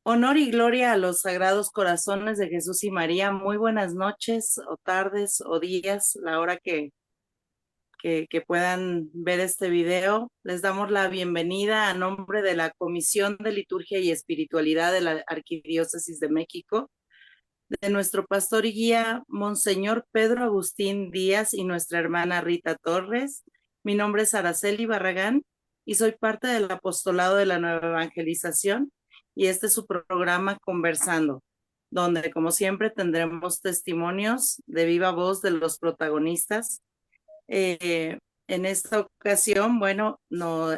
Honor y gloria a los sagrados corazones de Jesús y María. Muy buenas noches o tardes o días, la hora que puedan ver este video. Les damos la bienvenida a nombre de la Comisión de Liturgia y Espiritualidad de la Arquidiócesis de México, de nuestro pastor y guía, Monseñor Pedro Agustín Díaz, y nuestra hermana Rita Torres. Mi nombre es Araceli Barragán y soy parte del apostolado de la Nueva Evangelización, y este es su programa Conversando, donde como siempre tendremos testimonios de viva voz de los protagonistas. En esta ocasión, bueno, no,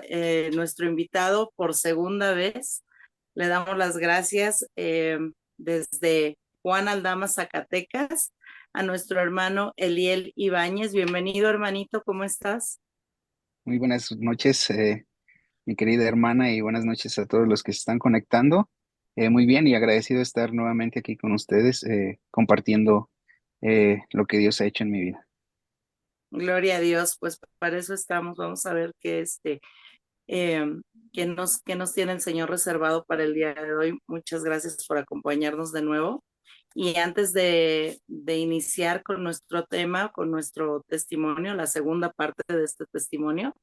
nuestro invitado por segunda vez, le damos las gracias desde Juan Aldama, Zacatecas, a nuestro hermano Eliel Ibáñez. Bienvenido, hermanito, ¿cómo estás? Muy buenas noches, mi querida hermana, y buenas noches a todos los que se están conectando. Muy bien y agradecido de estar nuevamente aquí con ustedes, compartiendo lo que Dios ha hecho en mi vida. Gloria a Dios, pues para eso estamos. Vamos a ver eh, qué nos tiene el Señor reservado para el día de hoy. Muchas gracias por acompañarnos de nuevo. Y antes de iniciar con nuestro tema, con nuestro testimonio, la segunda parte de este testimonio,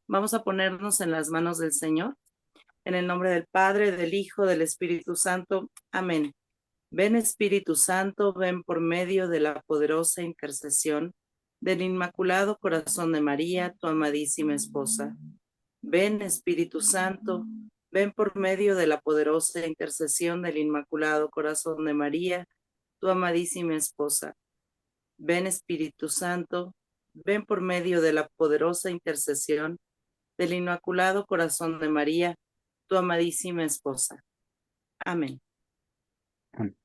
vamos a ponernos en las manos del Señor. En el nombre del Padre, del Hijo, del Espíritu Santo. Amén. Ven Espíritu Santo, ven por medio de la poderosa intercesión del Inmaculado Corazón de María, tu amadísima esposa. Ven Espíritu Santo, ven por medio de la poderosa intercesión del Inmaculado Corazón de María, tu amadísima esposa. Ven Espíritu Santo, ven por medio de la poderosa intercesión del Inmaculado Corazón de María, tu amadísima esposa. Amén. Amén.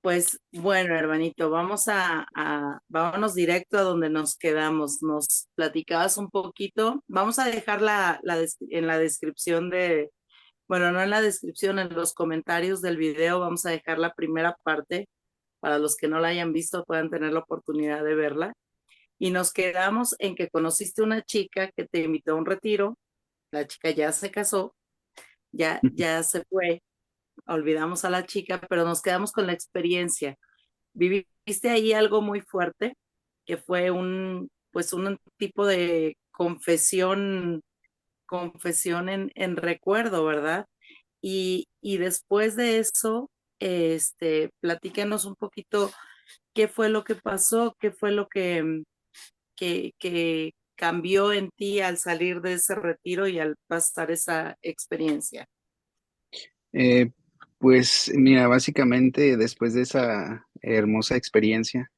Pues bueno, hermanito, vámonos directo a donde nos quedamos. Nos platicabas un poquito. Vamos a dejar en la descripción bueno, no en la descripción, en los comentarios del video, vamos a dejar la primera parte para los que no la hayan visto, puedan tener la oportunidad de verla. Y nos quedamos en que conociste una chica que te invitó a un retiro. La chica ya se casó, ya se fue, olvidamos a la chica, pero nos quedamos con la experiencia. Viviste ahí algo muy fuerte, que fue pues un tipo de confesión en recuerdo, ¿verdad? Y después de eso, platícanos un poquito qué fue lo que pasó, qué fue lo que cambió en ti al salir de ese retiro y al pasar esa experiencia. Eh, pues mira, básicamente después de esa hermosa experiencia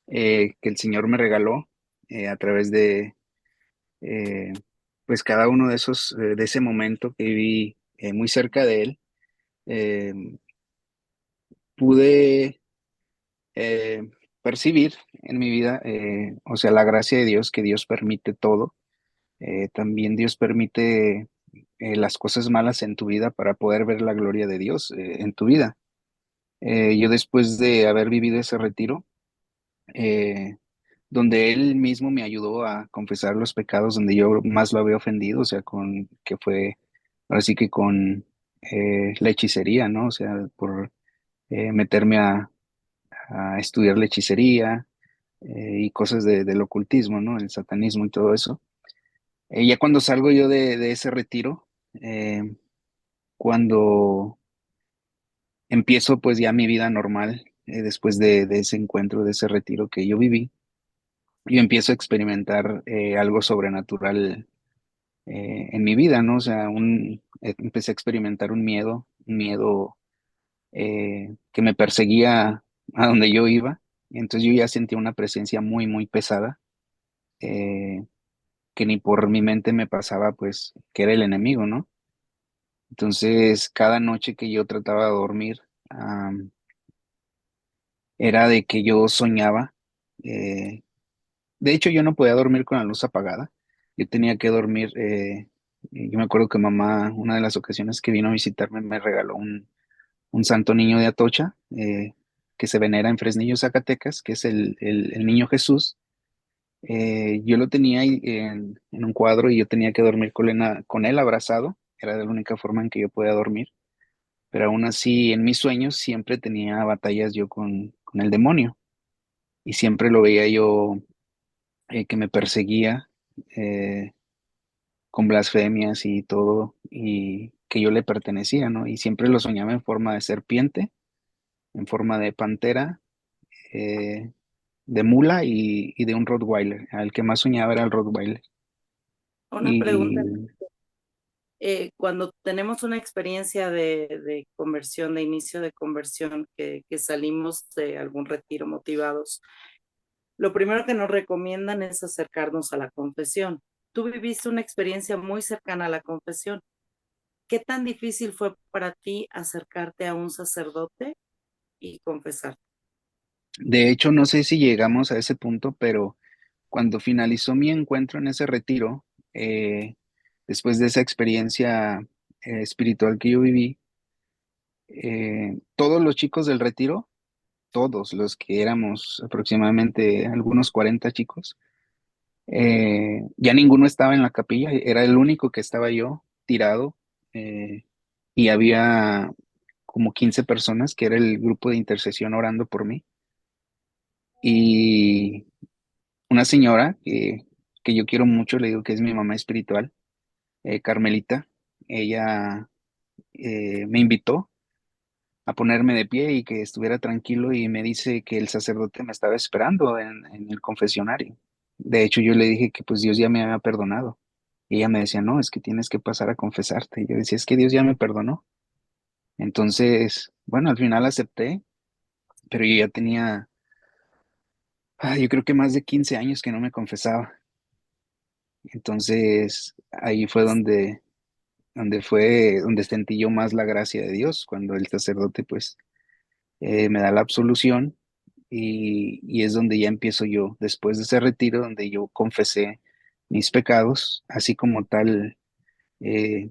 que el Señor me regaló a través de eh, pues cada uno de de ese momento que viví muy cerca de Él, eh, pude eh, percibir en mi vida, o sea, la gracia de Dios, que Dios permite todo. También Dios permite las cosas malas en tu vida para poder ver la gloria de Dios en tu vida. Yo después de haber vivido ese retiro, eh, donde Él mismo me ayudó a confesar los pecados donde yo más lo había ofendido, o sea, que fue, ahora sí que con la hechicería, ¿no? O sea, por meterme a estudiar la hechicería y cosas del ocultismo, ¿no? El satanismo y todo eso. Ya cuando salgo yo de ese retiro, cuando empiezo pues ya mi vida normal, después de ese encuentro, de ese retiro que yo viví, yo empiezo a experimentar algo sobrenatural en mi vida, ¿no? O sea, empecé a experimentar un miedo que me perseguía a donde yo iba. Entonces yo ya sentía una presencia muy, muy pesada, eh, que ni por mi mente me pasaba, pues, que era el enemigo, ¿no? Entonces, cada noche que yo trataba de dormir, era de que yo soñaba. eh, de hecho, yo no podía dormir con la luz apagada. Yo tenía que dormir. Yo me acuerdo que mamá, una de las ocasiones que vino a visitarme, me regaló un santo niño de Atocha, que se venera en Fresnillo, Zacatecas, que es el niño Jesús. Yo lo tenía ahí en un cuadro y yo tenía que dormir con él abrazado. Era la única forma en que yo podía dormir. pero aún así en mis sueños siempre tenía batallas yo con el demonio y siempre lo veía yo que me perseguía eh, con blasfemias y todo y que yo le pertenecía, ¿no? Y siempre lo soñaba en forma de serpiente, en forma de pantera, eh, de mula y de un Rottweiler. Al que más soñaba era el Rottweiler. Una pregunta. Y Cuando tenemos una experiencia de conversión, de inicio de conversión, que salimos de algún retiro motivados, lo primero que nos recomiendan es acercarnos a la confesión. Tú viviste una experiencia muy cercana a la confesión. ¿Qué tan difícil fue para ti acercarte a un sacerdote y confesar? de hecho, no sé si llegamos a ese punto, pero cuando finalizó mi encuentro en ese retiro, después de esa experiencia espiritual que yo viví, todos los chicos del retiro, todos los que éramos aproximadamente algunos 40 chicos, ya ninguno estaba en la capilla, era el único que estaba yo tirado eh, y había como 15 personas que era el grupo de intercesión orando por mí y una señora que yo quiero mucho, le digo que es mi mamá espiritual, Carmelita, ella me invitó a ponerme de pie y que estuviera tranquilo y me dice que el sacerdote me estaba esperando en el confesionario. De hecho, yo le dije que pues Dios ya me había perdonado. Y ella me decía, no, es que tienes que pasar a confesarte. Y yo decía, es que Dios ya me perdonó. Entonces, bueno, al final acepté, pero yo ya tenía, yo creo que más de 15 años que no me confesaba. Entonces, ahí fue donde sentí yo más la gracia de Dios, cuando el sacerdote pues me da la absolución y es donde ya empiezo yo, después de ese retiro, donde yo confesé mis pecados, así como tal, eh,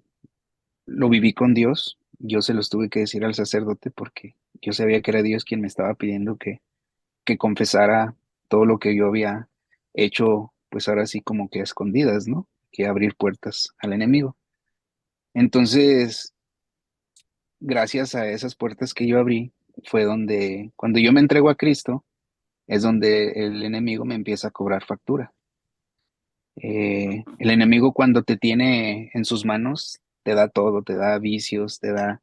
lo viví con Dios. Yo se los tuve que decir al sacerdote porque yo sabía que era Dios quien me estaba pidiendo que confesara todo lo que yo había hecho, pues ahora sí como que a escondidas, ¿no? Que abrir puertas al enemigo. Entonces, gracias a esas puertas que yo abrí, fue donde, cuando yo me entrego a Cristo, es donde el enemigo me empieza a cobrar factura. El enemigo cuando te tiene en sus manos, te da todo, te da vicios, te da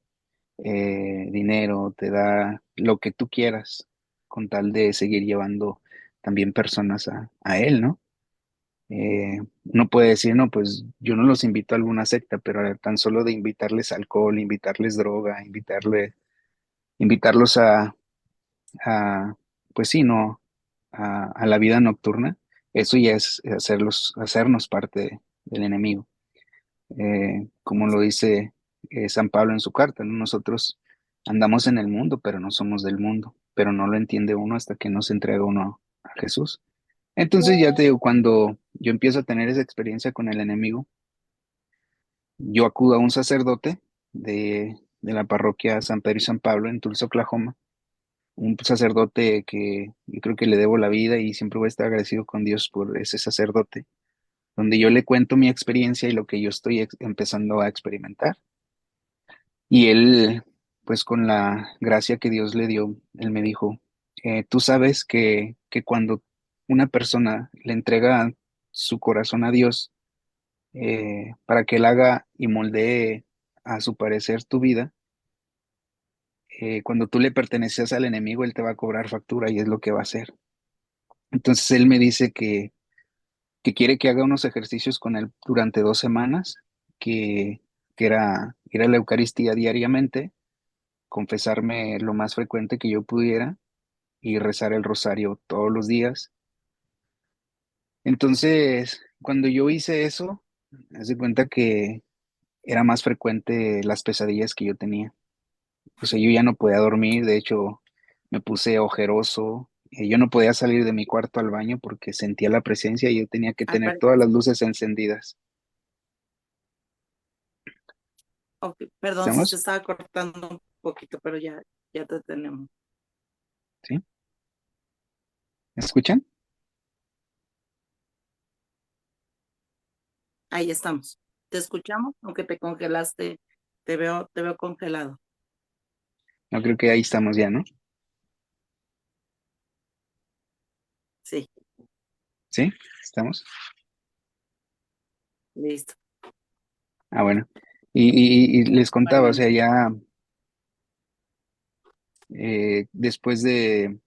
dinero, te da lo que tú quieras, con tal de seguir llevando también personas a él, ¿no? Uno puede decir, no, pues yo no los invito a alguna secta, pero tan solo de invitarles alcohol, invitarles droga, invitarlos a, pues sí, no, a la vida nocturna, eso ya es hacernos parte del enemigo. Como lo dice San Pablo en su carta, ¿no? Nosotros andamos en el mundo, pero no somos del mundo, pero no lo entiende uno hasta que no se entrega uno a Jesús. Entonces ya te digo, cuando yo empiezo a tener esa experiencia con el enemigo, yo acudo a un sacerdote de la parroquia San Pedro y San Pablo en Tulsa, Oklahoma, un sacerdote que yo creo que le debo la vida y siempre voy a estar agradecido con Dios por ese sacerdote, donde yo le cuento mi experiencia y lo que yo estoy empezando a experimentar. Y él, pues con la gracia que Dios le dio, él me dijo, tú sabes que cuando una persona le entrega su corazón a Dios para que él haga y moldee a su parecer tu vida, cuando tú le perteneces al enemigo, él te va a cobrar factura y es lo que va a hacer. Entonces él me dice que quiere que haga unos ejercicios con él durante 2 semanas, que, que era ir a la Eucaristía diariamente, confesarme lo más frecuente que yo pudiera y rezar el rosario todos los días. Entonces, cuando yo hice eso, me di cuenta que era más frecuente las pesadillas que yo tenía. O sea, yo ya no podía dormir, de hecho, me puse ojeroso. Yo no podía salir de mi cuarto al baño porque sentía la presencia y yo tenía que tener Albert, todas las luces encendidas. ok, perdón si se ¿Estamos? estaba cortando un poquito, pero ya te tenemos. ¿Sí? ¿Me escuchan? Ahí estamos. Te escuchamos, aunque te congelaste, te veo congelado. No creo que ahí estamos ya, ¿no? Sí, ¿Sí? ¿Estamos? listo. Ah, bueno. Y les contaba, o sea, Igualmente. ya después de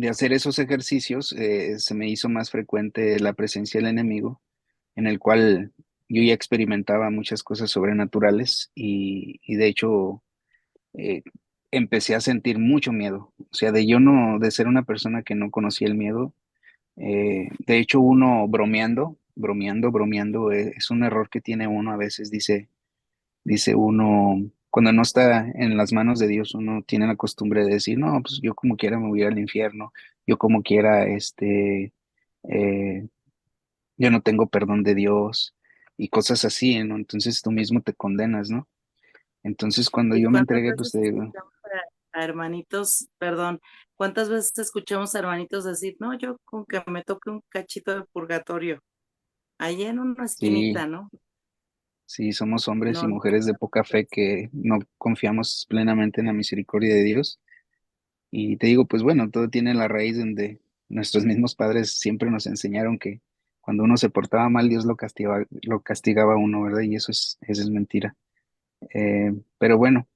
hacer esos ejercicios, se me hizo más frecuente la presencia del enemigo, en el cual yo ya experimentaba muchas cosas sobrenaturales y de hecho eh, empecé a sentir mucho miedo. O sea, de yo no, de ser una persona que no conocía el miedo, de hecho uno bromeando, es un error que tiene uno a veces, dice uno, cuando no está en las manos de Dios, uno tiene la costumbre de decir, no, pues yo como quiera me voy al infierno, yo como quiera, eh, yo no tengo perdón de Dios y cosas así, ¿no? Entonces tú mismo te condenas, ¿no? Entonces cuando ¿Y yo me cuántas entregué, pues veces te digo, escuchamos a hermanitos, perdón, cuántas veces escuchamos a hermanitos decir, no, yo con que me toque un cachito de purgatorio, ahí en una sí, esquinita, ¿no? sí, somos hombres y No, no. mujeres de poca fe que no confiamos plenamente en la misericordia de Dios. Y te digo, pues bueno, todo tiene la raíz donde nuestros mismos padres siempre nos enseñaron que cuando uno se portaba mal, Dios lo castigaba a uno, ¿verdad? Y eso es mentira. Pero bueno,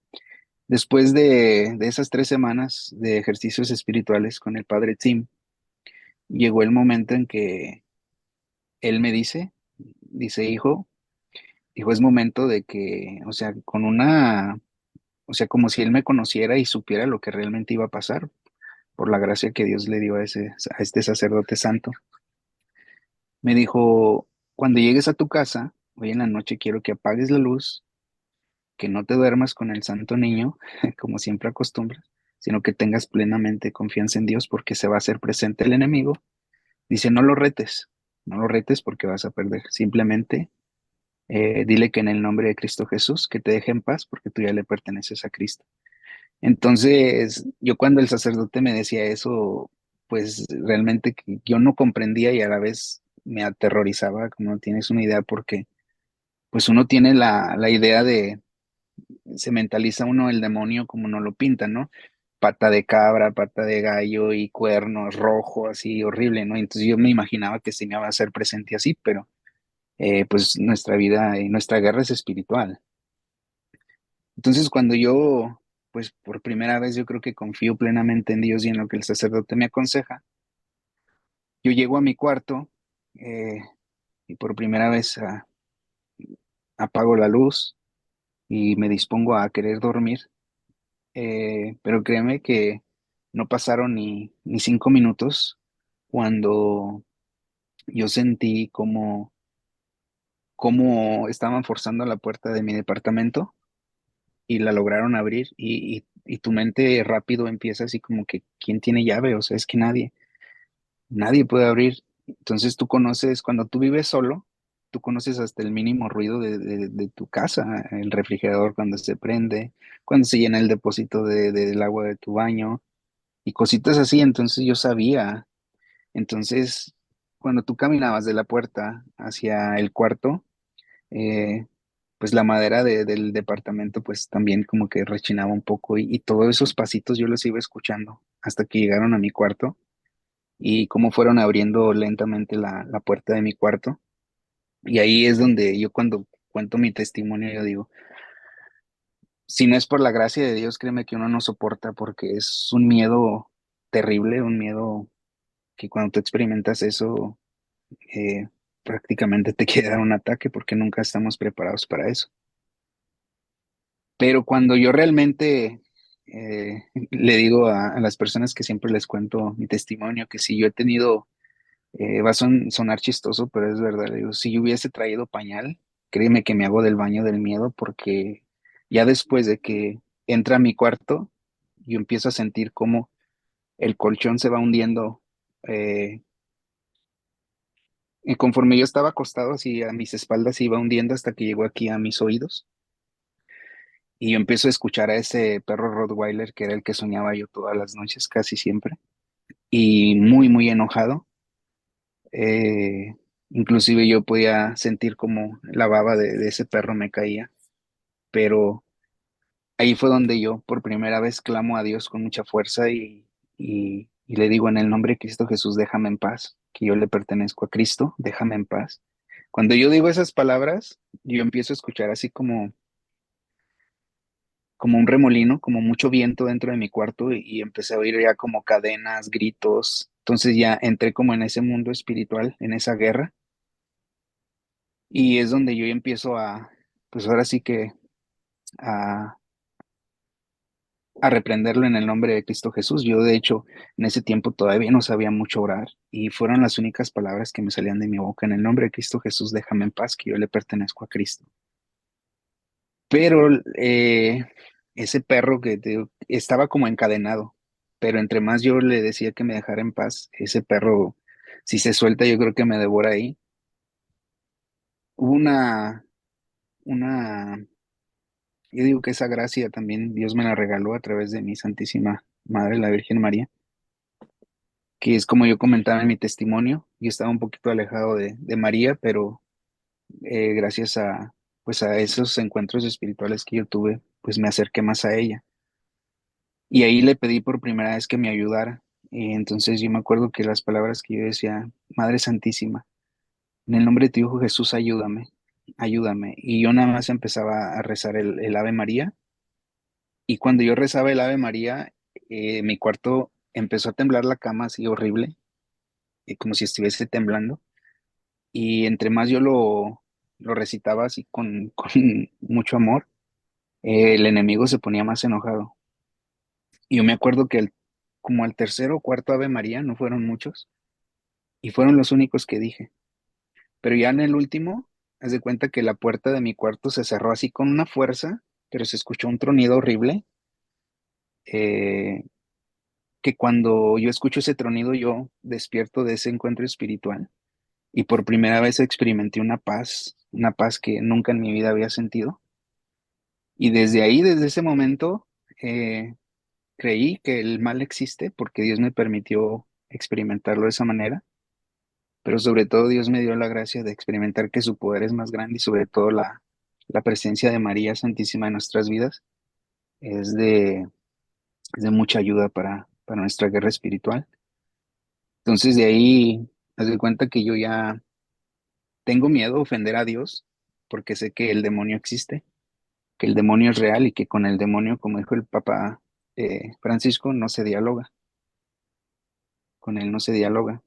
después de esas 3 semanas de ejercicios espirituales con el padre Tim, llegó el momento en que él me dice, hijo, es momento de que, o sea, o sea, como si él me conociera y supiera lo que realmente iba a pasar por la gracia que Dios le dio a este sacerdote santo. Me dijo, cuando llegues a tu casa, hoy en la noche quiero que apagues la luz, que no te duermas con el santo niño, como siempre acostumbras, sino que tengas plenamente confianza en Dios porque se va a hacer presente el enemigo. Dice, no lo retes porque vas a perder. Simplemente dile que en el nombre de Cristo Jesús, que te deje en paz porque tú ya le perteneces a Cristo. Entonces, yo cuando el sacerdote me decía eso, pues realmente que yo no comprendía y a la vez me aterrorizaba, como no tienes una idea, porque pues uno tiene la idea se mentaliza uno el demonio como no lo pinta, ¿no? Pata de cabra, pata de gallo y cuernos rojo, así horrible, ¿no? Entonces yo me imaginaba que se me iba a hacer presente así, pero pues nuestra vida y nuestra guerra es espiritual. Entonces, cuando yo, pues por primera vez yo creo que confío plenamente en Dios y en lo que el sacerdote me aconseja, yo llego a mi cuarto eh, y por primera vez apago la luz y me dispongo a querer dormir, pero créeme que no pasaron ni 5 minutos cuando yo sentí como estaban forzando la puerta de mi departamento y la lograron abrir y tu mente rápido empieza así como que, ¿quién tiene llave? O sea, es que nadie puede abrir. Entonces tú conoces, cuando tú vives solo, tú conoces hasta el mínimo ruido de tu casa, el refrigerador cuando se prende, cuando se llena el depósito del agua de tu baño y cositas así. Entonces yo sabía. Entonces, cuando tú caminabas de la puerta hacia el cuarto, eh, pues la madera del departamento pues también como que rechinaba un poco y todos esos pasitos yo los iba escuchando hasta que llegaron a mi cuarto y cómo fueron abriendo lentamente la puerta de mi cuarto. Y ahí es donde yo cuando cuento mi testimonio, yo digo, si no es por la gracia de Dios, créeme que uno no soporta porque es un miedo terrible, un miedo que cuando tú experimentas eso, eh, prácticamente te quiere dar un ataque porque nunca estamos preparados para eso. Pero cuando yo realmente le digo a las personas que siempre les cuento mi testimonio, que si yo he tenido, va a sonar chistoso, pero es verdad, digo, si yo hubiese traído pañal, créeme que me hago del baño del miedo porque ya después de que entra a mi cuarto, yo empiezo a sentir como el colchón se va hundiendo. eh, y conforme yo estaba acostado así a mis espaldas se iba hundiendo hasta que llegó aquí a mis oídos. Y yo empiezo a escuchar a ese perro Rottweiler que era el que soñaba yo todas las noches, casi siempre, y muy, muy enojado. Eh, Inclusive yo podía sentir como la baba de ese perro me caía, pero ahí fue donde yo por primera vez clamo a Dios con mucha fuerza y le digo en el nombre de Cristo Jesús, déjame en paz, que yo le pertenezco a Cristo, déjame en paz. Cuando yo digo esas palabras, yo empiezo a escuchar así como un remolino, como mucho viento dentro de mi cuarto y empecé a oír ya como cadenas, gritos. Entonces ya entré como en ese mundo espiritual, en esa guerra, y es donde yo empiezo pues ahora sí que a, a reprenderlo en el nombre de Cristo Jesús. Yo de hecho en ese tiempo todavía no sabía mucho orar y fueron las únicas palabras que me salían de mi boca. En el nombre de Cristo Jesús, déjame en paz, que yo le pertenezco a Cristo. Pero ese perro que estaba como encadenado, pero entre más yo le decía que me dejara en paz, ese perro, si se suelta, yo creo que me devora ahí. Hubo una, yo digo que esa gracia también Dios me la regaló a través de mi Santísima Madre, la Virgen María, que es como yo comentaba en mi testimonio, yo estaba un poquito alejado de María, pero gracias pues a esos encuentros espirituales que yo tuve, pues me acerqué más a ella. Y ahí le pedí por primera vez que me ayudara. Y entonces yo me acuerdo que las palabras que yo decía, Madre Santísima, en el nombre de tu Hijo Jesús, ayúdame, ayúdame. Y yo nada más empezaba a rezar el Ave María. Y cuando yo rezaba el Ave María, mi cuarto empezó a temblar la cama así horrible, como si estuviese temblando. Y entre más yo lo recitaba así con mucho amor, el enemigo se ponía más enojado. Y yo me acuerdo que como al tercero o cuarto Ave María, no fueron muchos, y fueron los únicos que dije. Pero ya en el último, haz de cuenta que la puerta de mi cuarto se cerró así con una fuerza, pero se escuchó un tronido horrible, eh, que cuando yo escucho ese tronido, yo despierto de ese encuentro espiritual y por primera vez experimenté una paz que nunca en mi vida había sentido. Y desde ahí, desde ese momento, eh, creí que el mal existe porque Dios me permitió experimentarlo de esa manera, pero sobre todo Dios me dio la gracia de experimentar que su poder es más grande y sobre todo la presencia de María Santísima en nuestras vidas es es de mucha ayuda para nuestra guerra espiritual. Entonces de ahí, me doy cuenta que yo ya tengo miedo a ofender a Dios porque sé que el demonio existe, que el demonio es real y que con el demonio, como dijo el Papa Francisco, no se dialoga, con él no se dialoga.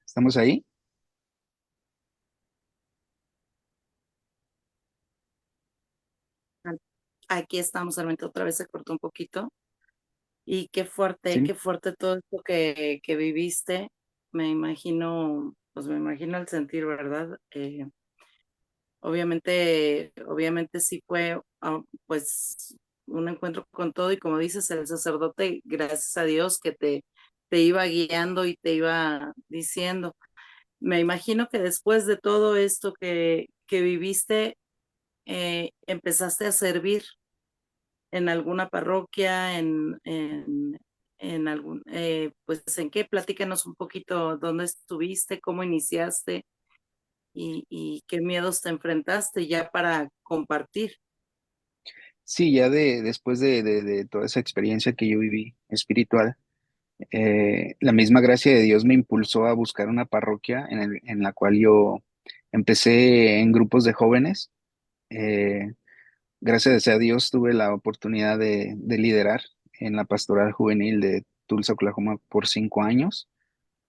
¿Estamos ahí? Aquí estamos, Armenta, otra vez se cortó un poquito. Y Sí. qué fuerte todo esto que viviste. Me imagino, pues me imagino el sentir, ¿verdad? Obviamente sí fue, pues, un encuentro con todo y como dices, el sacerdote, gracias a Dios que te iba guiando y te iba diciendo. Me imagino que después de todo esto que viviste, empezaste a servir en alguna parroquia, en algún, pues, ¿en qué? Platícanos un poquito dónde estuviste, cómo iniciaste y qué miedos te enfrentaste ya para compartir. Sí, ya después de toda esa experiencia que yo viví espiritual, la misma gracia de Dios me impulsó a buscar una parroquia en la cual yo empecé en grupos de jóvenes. Eh, Gracias a Dios tuve la oportunidad de liderar en la pastoral juvenil de Tulsa, Oklahoma por 5 años,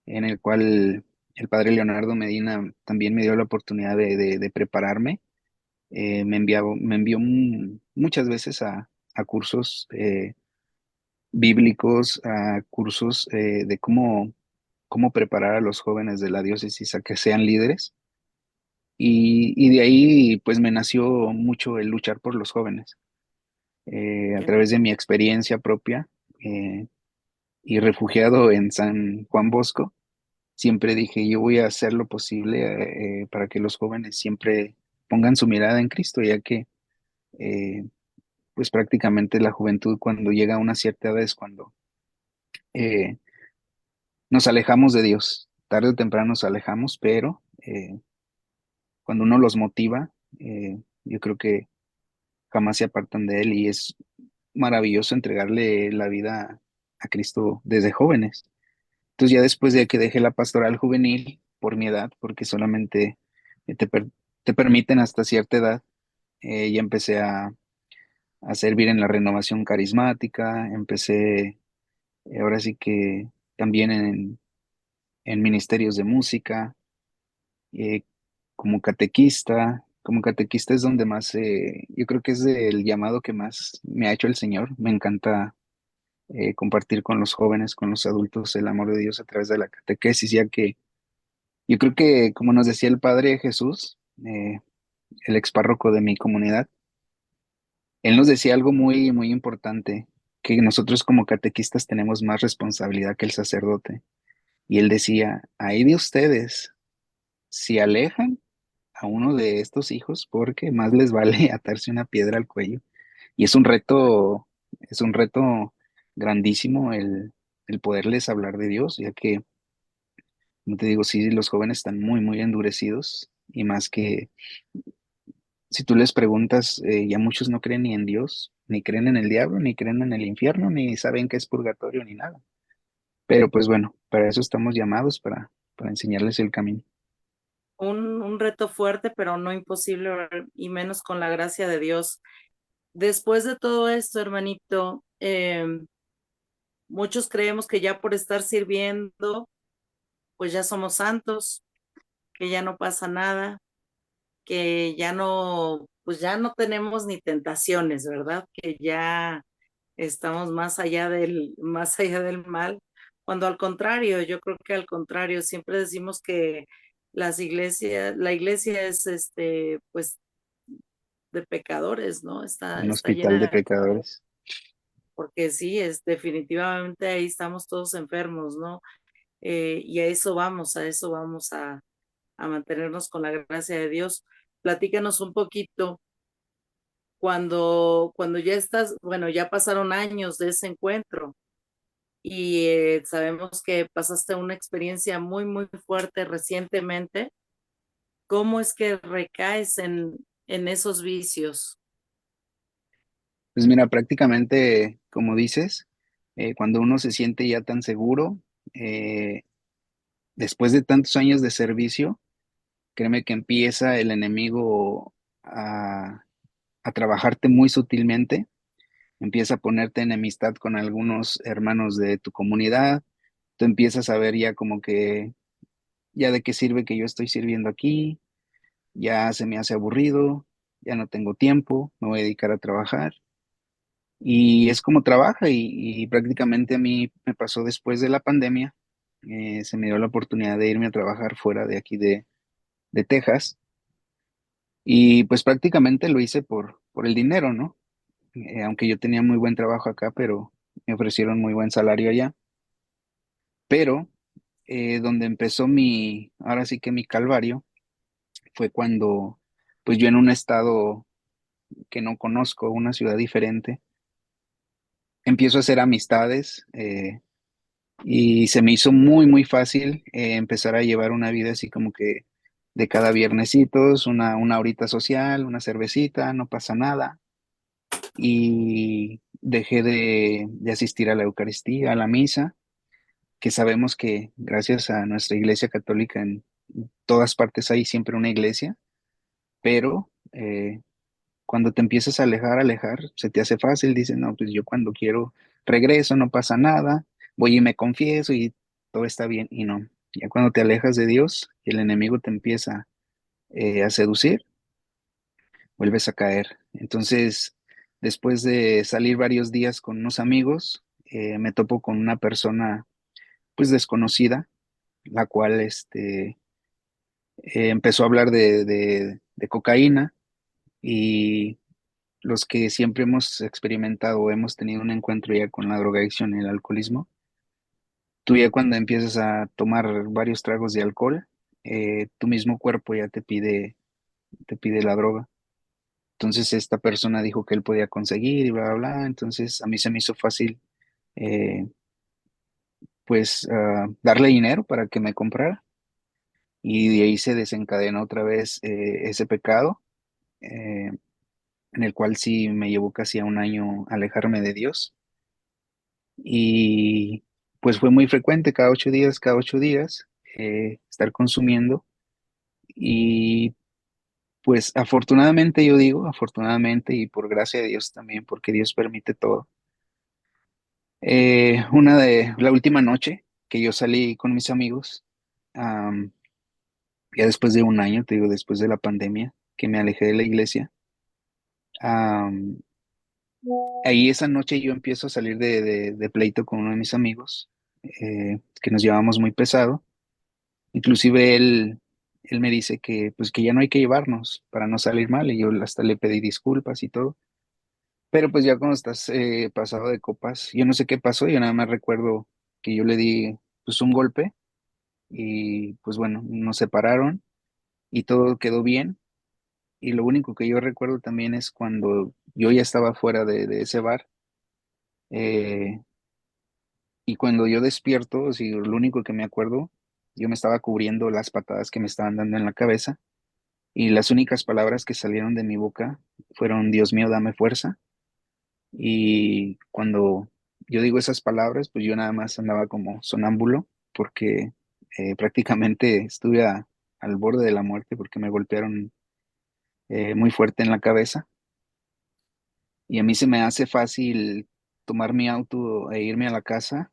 en el cual el padre Leonardo Medina también me dio la oportunidad de prepararme. Me envió muchas veces a cursos bíblicos, a cursos de cómo preparar a los jóvenes de la diócesis a que sean líderes. Y de ahí pues me nació mucho el luchar por los jóvenes. A ¿Qué? través de mi experiencia propia eh, y refugiado en San Juan Bosco, siempre dije, yo voy a hacer lo posible para que los jóvenes siempre pongan su mirada en Cristo, ya que eh, pues prácticamente la juventud cuando llega a una cierta edad es cuando eh, nos alejamos de Dios. Tarde o temprano nos alejamos, pero cuando uno los motiva Yo creo que jamás se apartan de Él y es maravilloso entregarle la vida a Cristo desde jóvenes. Entonces ya después de que dejé la pastoral juvenil por mi edad, porque solamente eh, te, per- te permiten hasta cierta edad, ya empecé a servir en la renovación carismática, empecé ahora sí que también en ministerios de música, eh, como catequista es donde más, yo creo que es el llamado que más me ha hecho el Señor. Me encanta compartir con los jóvenes, con los adultos, el amor de Dios a través de la catequesis, ya que yo creo que, como nos decía el Padre Jesús, el ex párroco de mi comunidad, él nos decía algo muy, muy importante, que nosotros como catequistas tenemos más responsabilidad que el sacerdote. Y él decía, ahí de ustedes, si alejan a uno de estos hijos, porque más les vale atarse una piedra al cuello. Y es un reto grandísimo el poderles hablar de Dios, ya que, como te digo, sí, los jóvenes están muy, muy endurecidos y más que si tú les preguntas, ya muchos no creen ni en Dios, ni creen en el diablo, ni creen en el infierno, ni saben qué es purgatorio, ni nada. Pero pues bueno, para eso estamos llamados, para enseñarles el camino. Un reto fuerte, pero no imposible, ¿verdad? Y menos con la gracia de Dios. Después de todo esto, hermanito, muchos creemos que ya por estar sirviendo, pues ya somos santos, que ya no pasa nada, que ya no, pues ya no tenemos ni tentaciones, ¿verdad? Que ya estamos más allá del mal, cuando al contrario, yo creo que al contrario, siempre decimos que la iglesia es pues de pecadores, ¿no? Un Está hospital de llena, pecadores. porque sí, es definitivamente ahí estamos todos enfermos, ¿no? Y a eso vamos a mantenernos con la gracia de Dios. Platícanos un poquito cuando ya estás, bueno, ya pasaron años de ese encuentro y sabemos que pasaste una experiencia muy, muy fuerte recientemente. ¿Cómo es que recaes en esos vicios? Pues mira, prácticamente, como dices, cuando uno se siente ya tan seguro, eh, después de tantos años de servicio, créeme que empieza el enemigo a trabajarte muy sutilmente, empieza a ponerte enemistad con algunos hermanos de tu comunidad, tú empiezas a ver ya como que, ya de qué sirve que yo estoy sirviendo aquí, ya se me hace aburrido, ya no tengo tiempo, me voy a dedicar a trabajar. Y es como trabaja y prácticamente a mí me pasó después de la pandemia, se me dio la oportunidad de irme a trabajar fuera de aquí de Texas y pues prácticamente lo hice por el dinero, ¿no? Aunque yo tenía muy buen trabajo acá, pero me ofrecieron muy buen salario allá. Pero donde empezó ahora sí que mi calvario, fue cuando, pues yo en un estado que no conozco, una ciudad diferente, empiezo a hacer amistades y se me hizo muy, muy fácil empezar a llevar una vida así como que de cada viernesitos, una horita social, una cervecita, no pasa nada. Y dejé de asistir a la Eucaristía, a la misa, que sabemos que gracias a nuestra Iglesia Católica en todas partes hay siempre una iglesia, pero cuando te empiezas a alejar, se te hace fácil, dices, no, pues yo cuando quiero regreso, no pasa nada, voy y me confieso y todo está bien, y no. Ya cuando te alejas de Dios y el enemigo te empieza a seducir, vuelves a caer. Entonces, después de salir varios días con unos amigos, me topo con una persona pues desconocida, la cual empezó a hablar de cocaína y los que siempre hemos experimentado o hemos tenido un encuentro ya con la drogadicción y el alcoholismo, tú ya cuando empiezas a tomar varios tragos de alcohol, tu mismo cuerpo ya te pide la droga. Entonces esta persona dijo que él podía conseguir y bla, bla, bla. Entonces a mí se me hizo fácil, eh, pues, darle dinero para que me comprara. Y de ahí se desencadenó otra vez ese pecado. en el cual sí me llevó casi a un año alejarme de Dios. Y pues fue muy frecuente, cada 8 días, estar consumiendo. Y pues afortunadamente, yo digo, afortunadamente y por gracia de Dios también, porque Dios permite todo. La última noche que yo salí con mis amigos, am, ya después de un año, te digo, después de la pandemia, que me alejé de la iglesia, am, ahí esa noche yo empiezo a salir de pleito con uno de mis amigos, que nos llevamos muy pesado. Inclusive él me dice que pues que ya no hay que llevarnos para no salir mal, y yo hasta le pedí disculpas y todo. Pero pues ya cuando estás pasado de copas, yo no sé qué pasó, yo nada más recuerdo que yo le di pues un golpe y pues bueno, nos separaron y todo quedó bien. Y lo único que yo recuerdo también es cuando yo ya estaba fuera de ese bar, eh, y cuando yo despierto, sí, lo único que me acuerdo, yo me estaba cubriendo las patadas que me estaban dando en la cabeza, y las únicas palabras que salieron de mi boca fueron: Dios mío, dame fuerza. Y cuando yo digo esas palabras, pues yo nada más andaba como sonámbulo, porque prácticamente estuve al borde de la muerte, porque me golpearon muy fuerte en la cabeza. Y a mí se me hace fácil tomar mi auto e irme a la casa.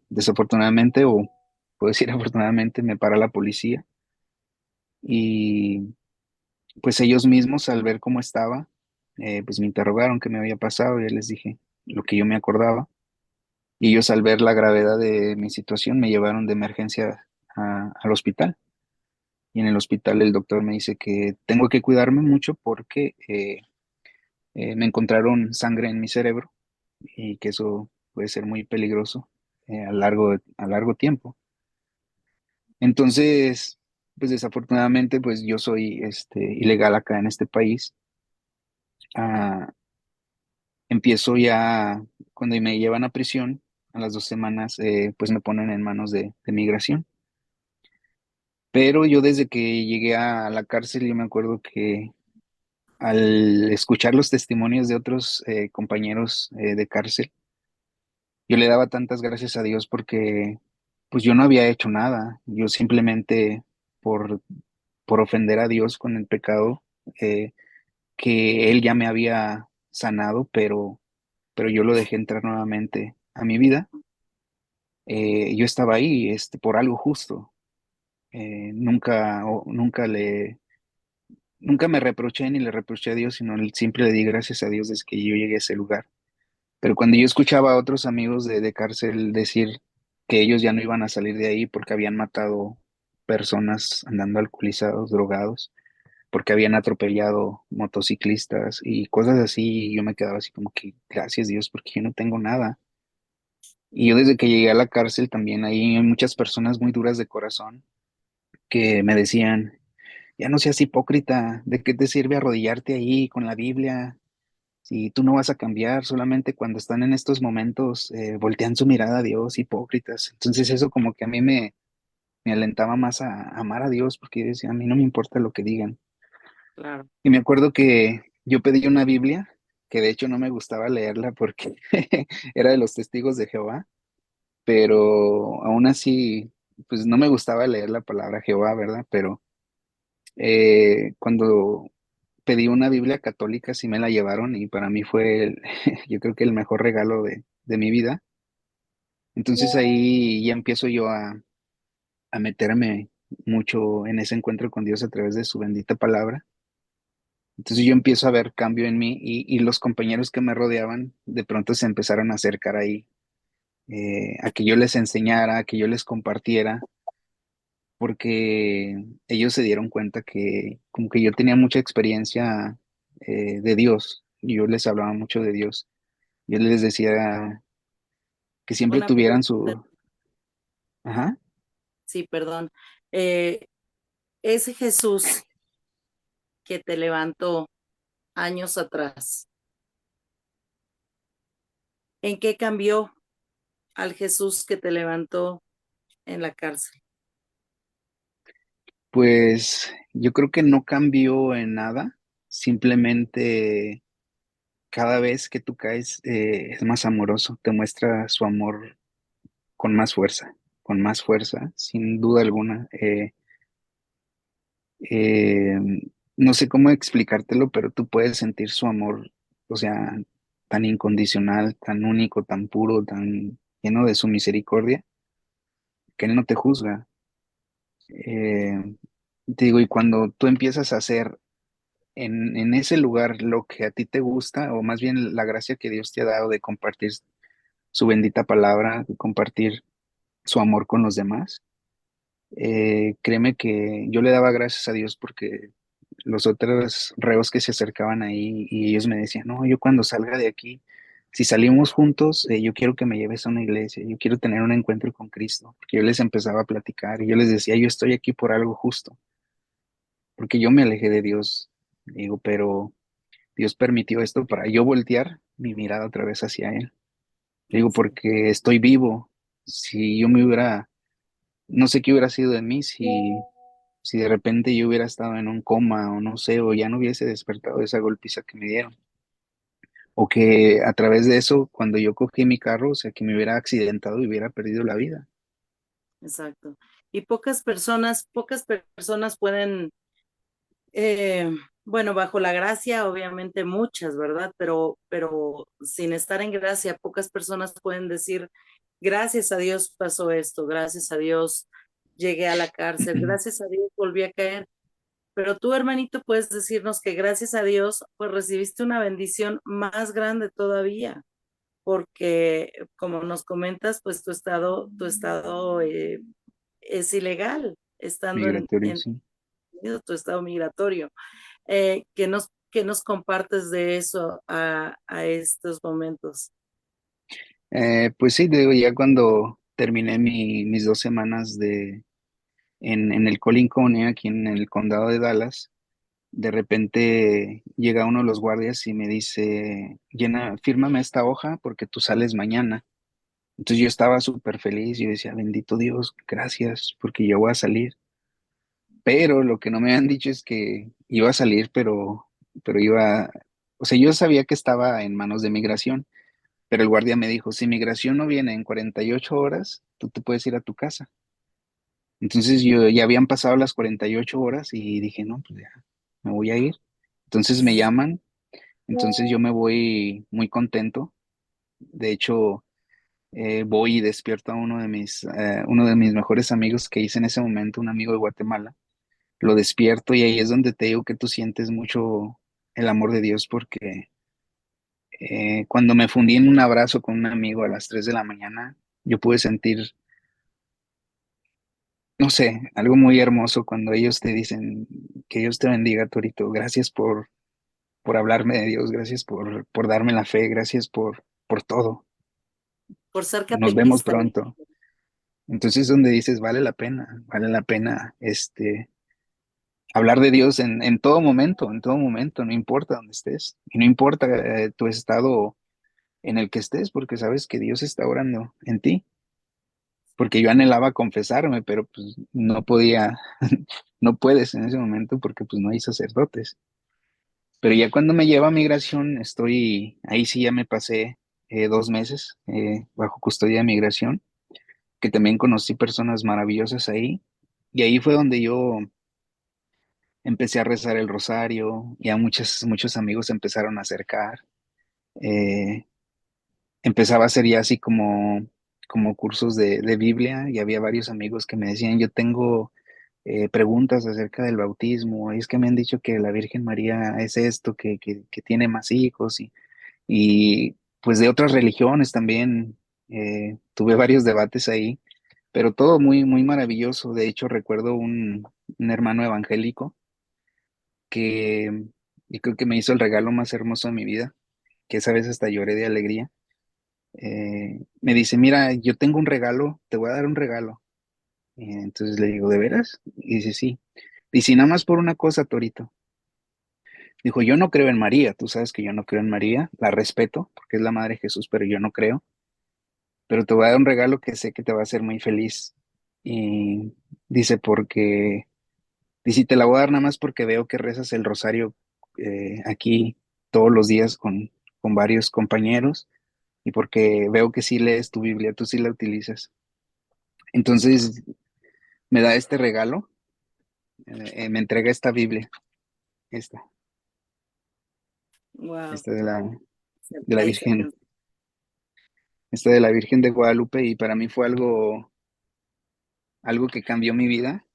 Desafortunadamente, o puedo decir afortunadamente, me para la policía, y pues ellos mismos, al ver cómo estaba, pues me interrogaron qué me había pasado, y ya les dije lo que yo me acordaba. Y ellos, al ver la gravedad de mi situación, me llevaron de emergencia al hospital. Y en el hospital el doctor me dice que tengo que cuidarme mucho porque me encontraron sangre en mi cerebro, y que eso puede ser muy peligroso a largo tiempo. Entonces, pues desafortunadamente, pues yo soy ilegal acá en este país. Ah, empiezo ya, cuando me llevan a prisión, a las 2 semanas, pues me ponen en manos de migración. Pero yo, desde que llegué a la cárcel, yo me acuerdo que al escuchar los testimonios de otros compañeros de cárcel, yo le daba tantas gracias a Dios, porque pues yo no había hecho nada. Yo simplemente, por, por ofender a Dios con el pecado, eh, que Él ya me había sanado, pero yo lo dejé entrar nuevamente a mi vida. Yo estaba ahí por algo justo. Nunca me reproché ni le reproché a Dios, sino siempre le di gracias a Dios desde que yo llegué a ese lugar. Pero cuando yo escuchaba a otros amigos de cárcel decir que ellos ya no iban a salir de ahí porque habían matado personas andando alcoholizados, drogados, porque habían atropellado motociclistas y cosas así, yo me quedaba así como que gracias Dios, porque yo no tengo nada. Y yo, desde que llegué a la cárcel, también ahí hay muchas personas muy duras de corazón que me decían: ya no seas hipócrita, ¿de qué te sirve arrodillarte ahí con la Biblia? Si tú no vas a cambiar, solamente cuando están en estos momentos voltean su mirada a Dios, hipócritas. Entonces eso como que a mí me alentaba más a amar a Dios, porque yo decía: a mí no me importa lo que digan. Claro. Y me acuerdo que yo pedí una Biblia, que de hecho no me gustaba leerla porque era de los Testigos de Jehová, pero aún así, pues no me gustaba leer la palabra Jehová, ¿verdad? Pero cuando pedí una Biblia católica, sí me la llevaron, y para mí fue yo creo que el mejor regalo de mi vida. Entonces ahí ya empiezo yo a meterme mucho en ese encuentro con Dios a través de su bendita palabra. Entonces yo empiezo a ver cambio en mí, y los compañeros que me rodeaban de pronto se empezaron a acercar ahí, a que yo les enseñara, a que yo les compartiera, porque ellos se dieron cuenta que como que yo tenía mucha experiencia de Dios, y yo les hablaba mucho de Dios. Yo les decía que siempre Una tuvieran pregunta, su... Ajá. sí, perdón. Eh, ese Jesús que te levantó años atrás, ¿en qué cambió al Jesús que te levantó en la cárcel? Pues yo creo que no cambió en nada, simplemente cada vez que tú caes es más amoroso, te muestra su amor con más fuerza, sin duda alguna. Eh, no sé cómo explicártelo, pero tú puedes sentir su amor, o sea, tan incondicional, tan único, tan puro, tan lleno de su misericordia, que Él no te juzga. Eh, Te digo, y cuando tú empiezas a hacer en ese lugar lo que a ti te gusta, o más bien la gracia que Dios te ha dado de compartir su bendita palabra, de compartir su amor con los demás, créeme que yo le daba gracias a Dios porque los otros reos que se acercaban ahí y ellos me decían, no, yo cuando salga de aquí, si salimos juntos, yo quiero que me lleves a una iglesia, yo quiero tener un encuentro con Cristo, porque yo les empezaba a platicar y yo les decía, yo estoy aquí por algo justo, porque yo me alejé de Dios, digo, pero Dios permitió esto para yo voltear mi mirada otra vez hacia Él, digo, Sí, porque estoy vivo, si yo me hubiera, no sé qué hubiera sido de mí si de repente yo hubiera estado en un coma o no sé, o ya no hubiese despertado de esa golpiza que me dieron, o que a través de eso, cuando yo cogí mi carro, o sea, que me hubiera accidentado y hubiera perdido la vida. exacto. Y pocas personas pueden, bueno, bajo la gracia, obviamente muchas, ¿verdad? Pero sin estar en gracia, pocas personas pueden decir, gracias a Dios pasó esto, gracias a Dios llegué a la cárcel, gracias a Dios volví a caer. Pero tú, hermanito, puedes decirnos que gracias a Dios, pues recibiste una bendición más grande todavía, porque como nos comentas, pues tu estado es ilegal, estando Migratorio, en sí. tu estado migratorio. ¿Qué nos compartes de eso a estos momentos? Pues sí, te digo, ya cuando terminé mis 2 semanas en el Colin County, aquí en el condado de Dallas, de repente llega uno de los guardias y me dice, fírmame esta hoja porque tú sales mañana. Entonces yo estaba súper feliz, yo decía, bendito Dios, gracias, porque yo voy a salir. Pero lo que no me habían dicho es que iba a salir, pero iba, o sea, yo sabía que estaba en manos de migración, pero el guardia me dijo, si migración no viene en 48 horas, tú te puedes ir a tu casa. Entonces yo ya habían pasado las 48 horas y dije, no, pues ya, me voy a ir. Entonces me llaman, entonces yo me voy muy contento. De hecho, voy y despierto a uno de mis mejores amigos que hice en ese momento, un amigo de Guatemala. Lo despierto y ahí es donde te digo que tú sientes mucho el amor de Dios porque cuando me fundí en un abrazo con un amigo a las 3 de la mañana, yo pude sentir, no sé, algo muy hermoso cuando ellos te dicen que Dios te bendiga, Torito, gracias por hablarme de Dios, gracias por darme la fe, gracias por todo. Por ser Nos vemos catequista, me pronto. Entonces es donde dices, vale la pena, hablar de Dios en todo momento, no importa dónde estés, y no importa tu estado en el que estés, porque sabes que Dios está orando en ti, porque yo anhelaba confesarme, pero pues no podía, no puedes en ese momento porque pues no hay sacerdotes. Pero ya cuando me lleva a migración, ahí sí ya me pasé 2 meses bajo custodia de migración, que también conocí personas maravillosas ahí, y ahí fue donde yo empecé a rezar el rosario, ya muchos amigos se empezaron a acercar, eh, empezaba a hacer ya así como cursos de Biblia y había varios amigos que me decían, yo tengo preguntas acerca del bautismo, y es que me han dicho que la Virgen María es esto, que tiene más hijos y pues de otras religiones también, tuve varios debates ahí, pero todo muy, muy maravilloso. De hecho, recuerdo un hermano evangélico que yo creo que me hizo el regalo más hermoso de mi vida, que esa vez hasta lloré de alegría. Me dice, mira, yo tengo un regalo, te voy a dar un regalo. Y entonces le digo, ¿de veras? Y dice, sí. Y si nada más por una cosa, Torito. Dijo, yo no creo en María, tú sabes que yo no creo en María, la respeto porque es la madre de Jesús, pero yo no creo. Pero te voy a dar un regalo que sé que te va a hacer muy feliz. Y dice, porque, y si te la voy a dar nada más porque veo que rezas el rosario aquí todos los días con varios compañeros y porque veo que sí lees tu Biblia, tú sí la utilizas. Entonces me da este regalo, me entrega esta Biblia, esta, Wow, esta de la ahí se Virgen, alcanza. esta de la Virgen de Guadalupe y para mí fue algo que cambió mi vida.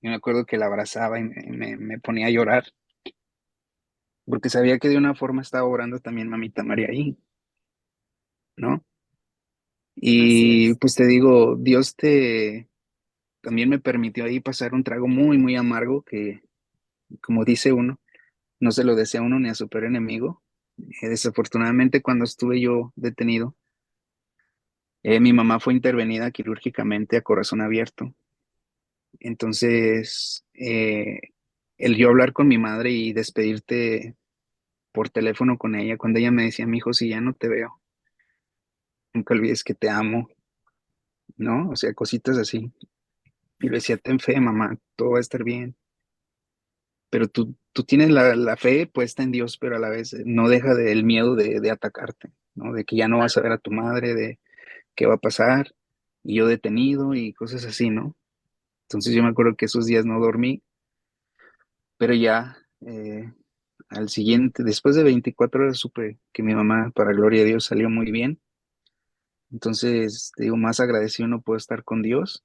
Yo me acuerdo que la abrazaba y me ponía a llorar porque sabía que de una forma estaba orando también Mamita María ahí, ¿no? Así Y es, pues te digo, Dios te también me permitió ahí pasar un trago muy, muy amargo que, como dice uno, no se lo desea a uno ni a su peor enemigo. Desafortunadamente, cuando estuve yo detenido, mi mamá fue intervenida quirúrgicamente a corazón abierto. Entonces, el yo hablar con mi madre y despedirte por teléfono con ella, cuando ella me decía, mi hijo, si ya no te veo, nunca olvides que te amo, ¿no? O sea, cositas así. Y le decía, ten fe, mamá, todo va a estar bien. Pero tú tienes la fe puesta en Dios, pero a la vez no deja el miedo de atacarte, ¿no? De que ya no vas a ver a tu madre, de qué va a pasar, y yo detenido y cosas así, ¿no? Entonces yo me acuerdo que esos días no dormí, pero ya al siguiente, después de 24 horas, supe que mi mamá, para gloria de Dios, salió muy bien. Entonces, te digo, más agradecido no puedo estar con Dios.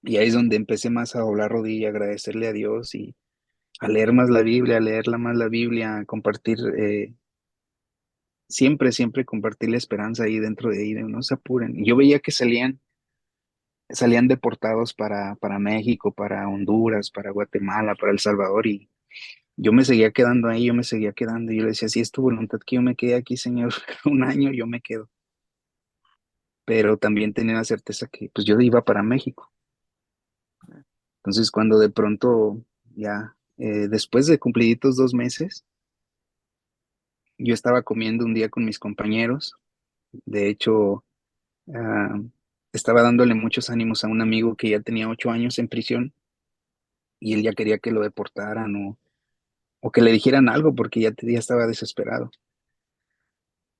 Y ahí es donde empecé más a doblar rodilla, a agradecerle a Dios y a leer más la Biblia, a leerla más la Biblia, a compartir, siempre, siempre compartir la esperanza ahí dentro de ahí, de no se apuren. Y yo veía que salían deportados para México, para Honduras, para Guatemala, para El Salvador, y yo me seguía quedando ahí, yo me seguía quedando, y yo le decía, si es tu voluntad que yo me quede aquí, Señor, un año, yo me quedo. Pero también tenía la certeza que pues yo iba para México. Entonces, cuando de pronto ya, después de cumpliditos 2 meses, yo estaba comiendo un día con mis compañeros. De hecho, ah, estaba dándole muchos ánimos a un amigo que ya tenía 8 años en prisión y él ya quería que lo deportaran o que le dijeran algo porque ya estaba desesperado.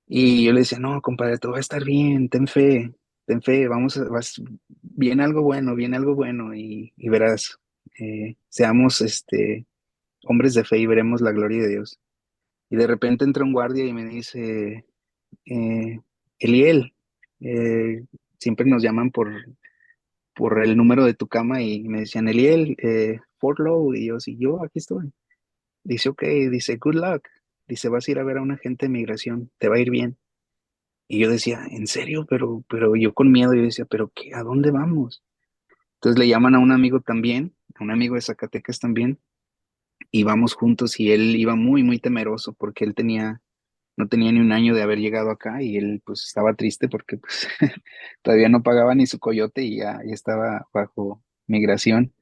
Y yo le decía, no, compadre, todo va a estar bien, ten fe, viene algo bueno, viene algo bueno y verás, seamos hombres de fe y veremos la gloria de Dios. Y de repente entra un guardia y me dice, eh, Eliel, siempre nos llaman por el número de tu cama y me decían, Eliel, Fort Low, y yo, sí, yo aquí estoy. Dice, ok, dice, good luck. Dice, vas a ir a ver a un agente de migración, te va a ir bien. Y yo decía, ¿en serio? Pero yo con miedo, yo decía, ¿pero qué? ¿A dónde vamos? Entonces le llaman a un amigo también, a un amigo de Zacatecas también, y vamos juntos y él iba muy, muy temeroso porque no tenía ni un año de haber llegado acá y él pues estaba triste porque pues todavía no pagaba ni su coyote y ya estaba bajo migración.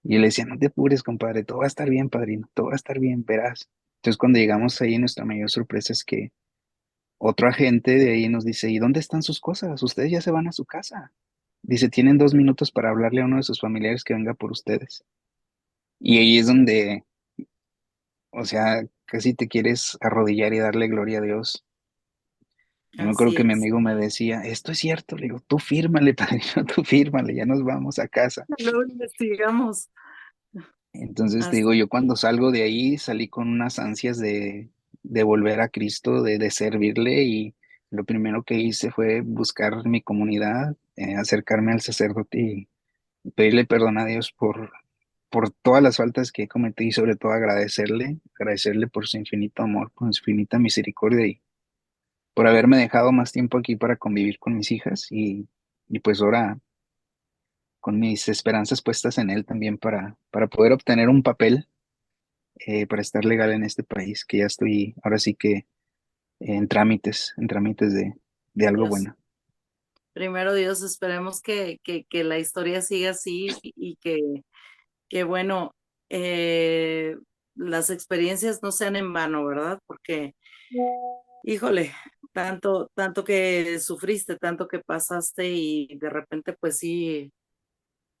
Y él le decía, no te apures, compadre, todo va a estar bien, padrino, todo va a estar bien, verás. Entonces cuando llegamos ahí, nuestra mayor sorpresa es que otro agente de ahí nos dice, ¿y dónde están sus cosas? Ustedes ya se van a su casa. Dice, tienen 2 minutos para hablarle a uno de sus familiares que venga por ustedes. Y ahí es donde, o sea, casi te quieres arrodillar y darle gloria a Dios. Yo me acuerdo así que mi es. amigo me decía, esto es cierto, le digo, tú fírmale, padrino, tú fírmale, ya nos vamos a casa. Luego investigamos. Entonces te digo, Así, yo cuando salgo de ahí salí con unas ansias de volver a Cristo, de servirle y lo primero que hice fue buscar mi comunidad, acercarme al sacerdote y pedirle perdón a Dios por todas las faltas que cometí y sobre todo agradecerle por su infinito amor, por su infinita misericordia y por haberme dejado más tiempo aquí para convivir con mis hijas y pues ahora con mis esperanzas puestas en él también para poder obtener un papel para estar legal en este país, que ya estoy ahora sí que en trámites de algo Dios. bueno. Primero Dios, esperemos que la historia siga así y que bueno, eh, las experiencias no sean en vano, ¿verdad? Porque, híjole, tanto que sufriste, tanto que pasaste y de repente pues sí,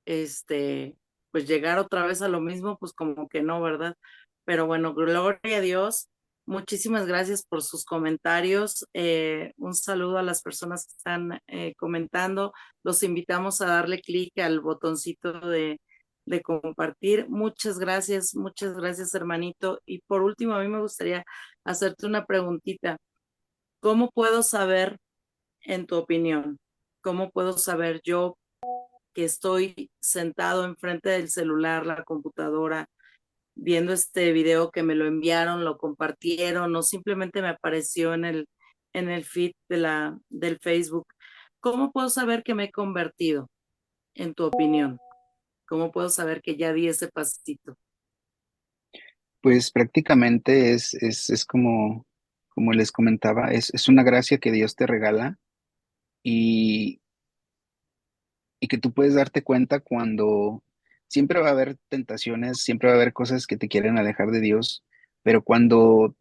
este, pues llegar otra vez a lo mismo, pues como que no, ¿verdad? pero bueno, gloria a Dios. Muchísimas gracias por sus comentarios. Un saludo a las personas que están comentando. Los invitamos a darle clic al botoncito de compartir. Muchas gracias, hermanito. Y por último, a mí me gustaría hacerte una preguntita. ¿Cómo puedo saber, en tu opinión, cómo puedo saber yo que estoy sentado enfrente del celular, la computadora, viendo este video que me lo enviaron, lo compartieron o simplemente me apareció en el feed del Facebook? ¿Cómo puedo saber que me he convertido, en tu opinión? ¿Cómo puedo saber que ya di ese pasito? Pues prácticamente es como, como les comentaba, es una gracia que Dios te regala y, y que tú puedes darte cuenta cuando siempre va a haber tentaciones, siempre va a haber cosas que te quieren alejar de Dios, pero cuando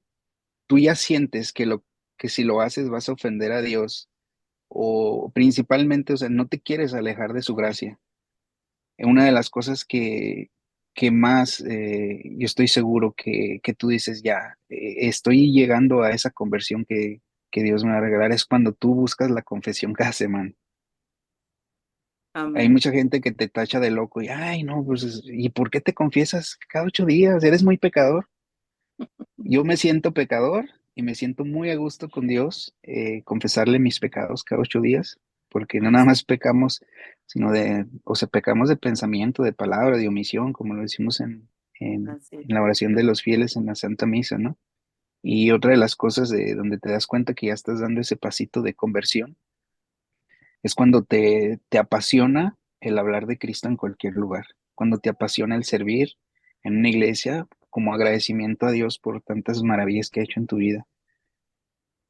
tú ya sientes que si lo haces vas a ofender a Dios o principalmente, o sea, no te quieres alejar de su gracia. Una de las cosas que más yo estoy seguro que tú dices, ya, estoy llegando a esa conversión que Dios me va a regalar, es cuando tú buscas la confesión cada semana. Hay Amén. mucha gente que te tacha de loco y, ay, no, pues, ¿y por qué te confiesas cada 8 días? Eres muy pecador. Yo me siento pecador y me siento muy a gusto con Dios, confesarle mis pecados cada 8 días, porque no nada Así, más pecamos, sino o sea, pecamos de pensamiento, de palabra, de omisión, como lo decimos así. en la oración de los fieles en la Santa Misa, ¿no? Y otra de las cosas de donde te das cuenta que ya estás dando ese pasito de conversión es cuando te apasiona el hablar de Cristo en cualquier lugar, cuando te apasiona el servir en una iglesia como agradecimiento a Dios por tantas maravillas que ha hecho en tu vida.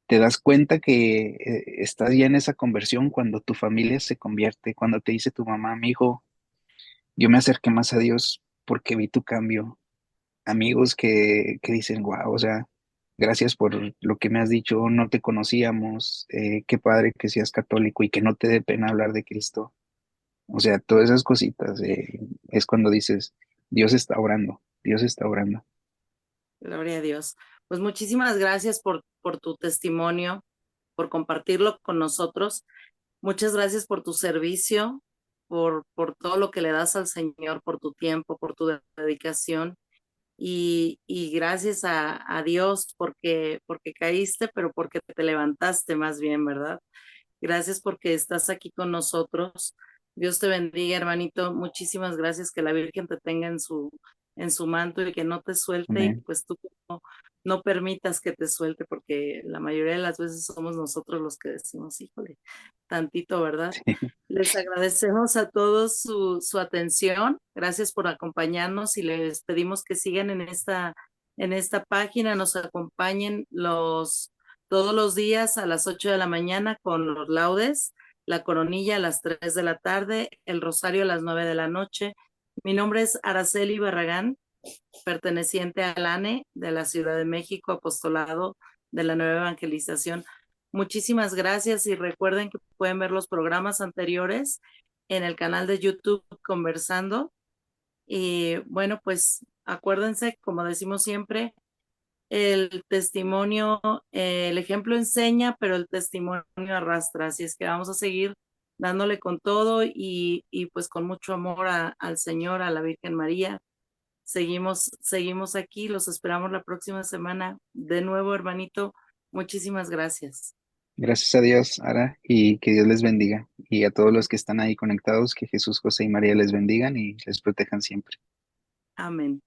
Te das cuenta que estás ya en esa conversión cuando tu familia se convierte, cuando te dice tu mamá, mi hijo, yo me acerqué más a Dios porque vi tu cambio. Amigos que dicen, wow, o sea, gracias por lo que me has dicho, no te conocíamos, qué padre que seas católico y que no te dé pena hablar de Cristo. O sea, todas esas cositas es cuando dices, Dios está orando, Dios está orando. Gloria a Dios. Pues muchísimas gracias por tu testimonio, por compartirlo con nosotros. Muchas gracias por tu servicio, por todo lo que le das al Señor, por tu tiempo, por tu dedicación. Y gracias a Dios porque caíste, pero porque te levantaste más bien, ¿verdad? Gracias porque estás aquí con nosotros. Dios te bendiga, hermanito. Muchísimas gracias. Que la Virgen te tenga en su manto y que no te suelte y Amén. pues tú no permitas que te suelte porque la mayoría de las veces somos nosotros los que decimos, híjole, tantito, ¿verdad? Les agradecemos a todos su atención. Gracias por acompañarnos y les pedimos que sigan en esta página, nos acompañen todos los días a las 8 de la mañana con los laudes, la coronilla a las 3 de la tarde, el rosario a las 9 de la noche. Mi nombre es Araceli Barragán, perteneciente al ANE de la Ciudad de México, apostolado de la Nueva Evangelización. Muchísimas gracias y recuerden que pueden ver los programas anteriores en el canal de YouTube Conversando. Y bueno, pues acuérdense, como decimos siempre, el testimonio, el ejemplo enseña, pero el testimonio arrastra. Así es que vamos a seguir dándole con todo y pues con mucho amor al Señor, a la Virgen María. Seguimos aquí, los esperamos la próxima semana. De nuevo, hermanito, muchísimas gracias. Gracias a Dios, Ara, y que Dios les bendiga. Y a todos los que están ahí conectados, que Jesús, José y María les bendigan y les protejan siempre. Amén.